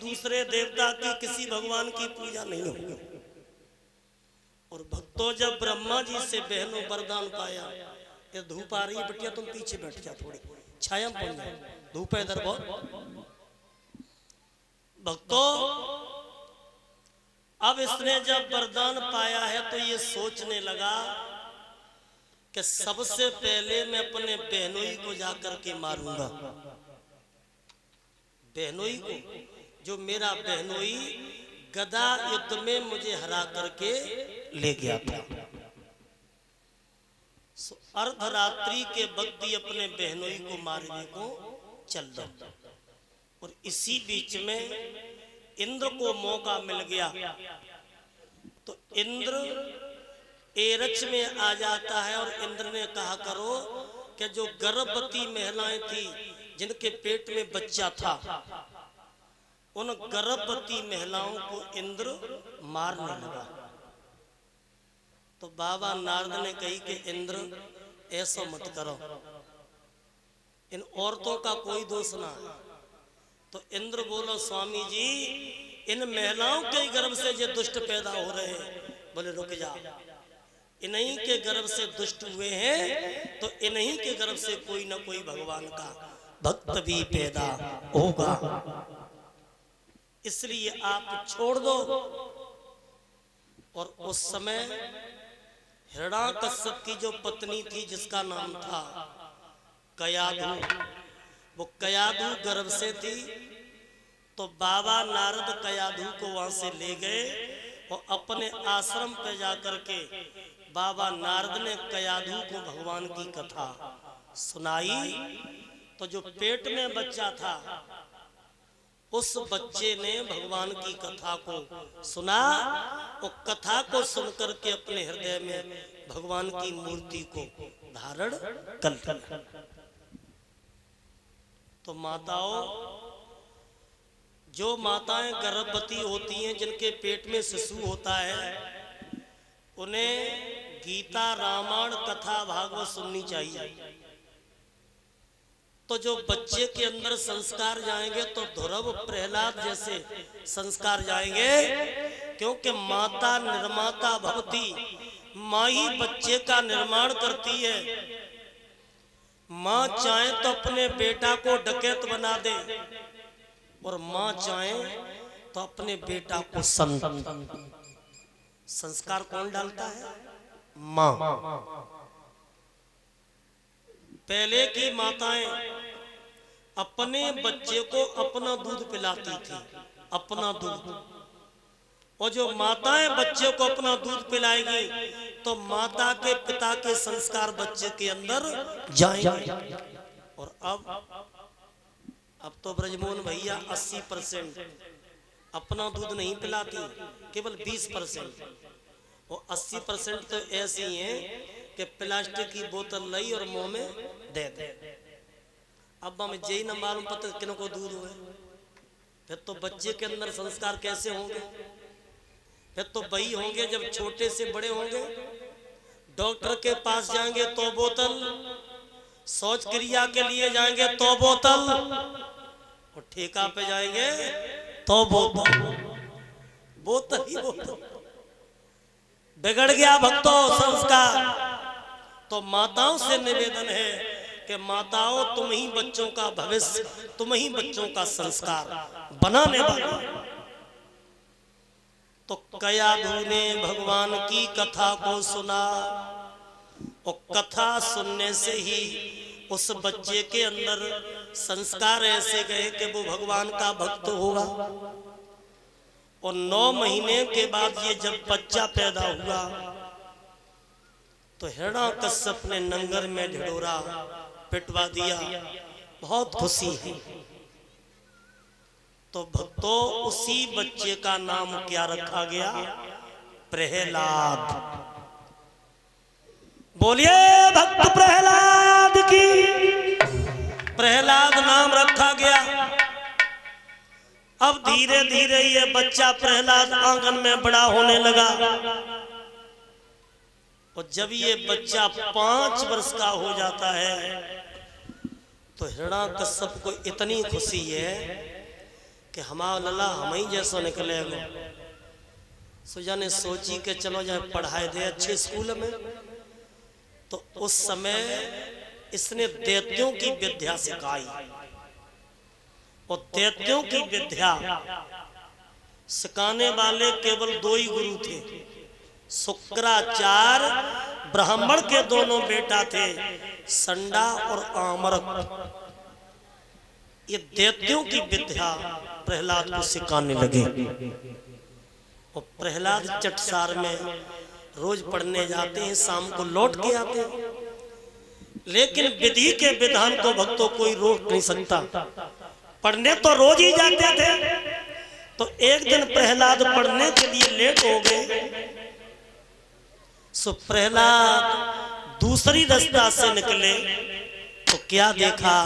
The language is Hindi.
दूसरे देवता की, किसी भगवान की पूजा नहीं होगी। और भक्तों जब ब्रह्मा जी से बहनों वरदान पाया, ये धूप आ रही है बिटिया तुम पीछे बैठ जा, थोड़ी छाया पड़ जाए, धूप है इधर बहुत। भक्तों अब इसने जब वरदान पाया है तो ये सोचने लगा कि सबसे पहले मैं अपने बहनोई को जाकर के मारूंगा। बहनोई को, जो मेरा बहनोई गदा युद्ध में मुझे हरा करके ले गया था। अर्धरात्रि के वक्त ही अपने बहनोई को मारने को चल रहा। और इसी बीच में इंद्र को मौका मिल गया तो इंद्र एरच में आ जाता है और इंद्र ने कहा करो कि जो गर्भवती महिलाएं थी जिनके पेट में बच्चा था, उन गर्भवती महिलाओं को इंद्र मारने लगा। तो बाबा नारद ने कही कि इंद्र ऐसा मत करो, इन औरतों का कोई दोष ना है। तो इंद्र बोलो स्वामी जी, इन महिलाओं के गर्भ से जो दुष्ट पैदा हो रहे हैं। बोले रुक जा, इन्हीं के गर्भ से दुष्ट हुए हैं तो इन्हीं के गर्भ से कोई ना कोई भगवान का भक्त भी पैदा होगा, इसलिए आप छोड़ दो। और उस समय हिरण्याकश्यप की जो पत्नी थी जिसका नाम था कयाधु, वो कयाधु गर्भ से थी। तो बाबा नारद कयाधु को वहां से ले गए और अपने आश्रम पे जाकर के बाबा नारद ने कयाधु को भगवान की कथा सुनाई। तो जो पेट में बच्चा था उस बच्चे ने भगवान की कथा को सुना और कथा को सुनकर के अपने हृदय में भगवान की मूर्ति को धारण कर लिया। तो माताओं, जो माताएं गर्भवती होती हैं, जिनके पेट में शिशु होता है, उन्हें गीता रामायण कथा भागवत सुननी चाहिए। तो जो बच्चे के अंदर संस्कार जाएंगे तो ध्रुव प्रहलाद जैसे संस्कार जाएंगे, क्योंकि माता निर्माता भवती, माँ ही बच्चे का निर्माण करती है। माँ चाहे तो अपने बेटा को डकैत बना दे और माँ चाहे तो अपने बेटा को संत। संस्कार कौन डालता है? माँ। पहले की माताएं अपने बच्चे को अपना दूध पिलाती थी, अपना दूध। और जो माताएं बच्चे को अपना दूध पिलाएगी तो माता के पिता के संस्कार बच्चे के अंदर जाएंगे। और अब तो ब्रजमोहन भैया 80% अपना दूध नहीं पिलाती, केवल 20%। और 80% तो ऐसी हैं कि प्लास्टिक की बोतल लाई और मुंह में दे दे। अब हमें यही ना मालूम पता किन को दूध हुए, फिर तो बच्चे के अंदर संस्कार कैसे होंगे? फिर तो वही होंगे जब छोटे से बड़े होंगे। डॉक्टर के पास जाएंगे तो बोतल, शौच क्रिया के लिए जाएंगे तो बोतल, और ठेका पे जाएंगे तो बोतल, बोतल ही बोतल। बिगड़ गया भक्तों संस्कार। तो माताओं से निवेदन है कि माताओं, तुम ही बच्चों का भविष्य, तुम ही बच्चों का संस्कार बनाने वाले। तो कयाधु ने भगवान की कथा को सुना और कथा सुनने से ही उस बच्चे के अंदर संस्कार ऐसे गए कि वो भगवान का भक्त होगा। और 9 महीने के बाद ये जब बच्चा पैदा हुआ तो हिरण्याकश्यप ने नंगर में ढिढोरा पिटवा दिया। बहुत खुशी है। तो भक्तों, उसी बच्चे का नाम क्या रखा गया? प्रहलाद। बोलिए भक्त प्रहलाद की। प्रहलाद नाम रखा गया। अब धीरे धीरे ये बच्चा प्रहलाद आंगन में बड़ा होने लगा। और जब ये बच्चा 5 वर्ष का हो जाता है तो हिरण्याकश्यप को इतनी खुशी है कि हमारा लला हम ही जैसा निकलेगा। सुजा ने सोची कि चलो जाए पढ़ाई दे अच्छे स्कूल में। तो उस समय इसने दैत्यों की विद्या सिखाई, और दैत्यों की विद्या सिखाने वाले केवल दो ही गुरु थे, शुक्राचार्य ब्राह्मण के दोनों बेटा थे, संडा और आमरक। ये दैत्यों की विद्या प्रहलाद को सिखाने लगे। और प्रहलाद चटसार में रोज पढ़ने जाते हैं, शाम को लौट के आते हैं। लेकिन विधि के विधान को भक्तों कोई रोक नहीं सकता, पढ़ने तो रोज ही जाते थे। तो एक दिन प्रहलाद पढ़ने के लिए लेट हो गए। सो प्रहलाद दूसरी रास्ता से निकले तो क्या देखा,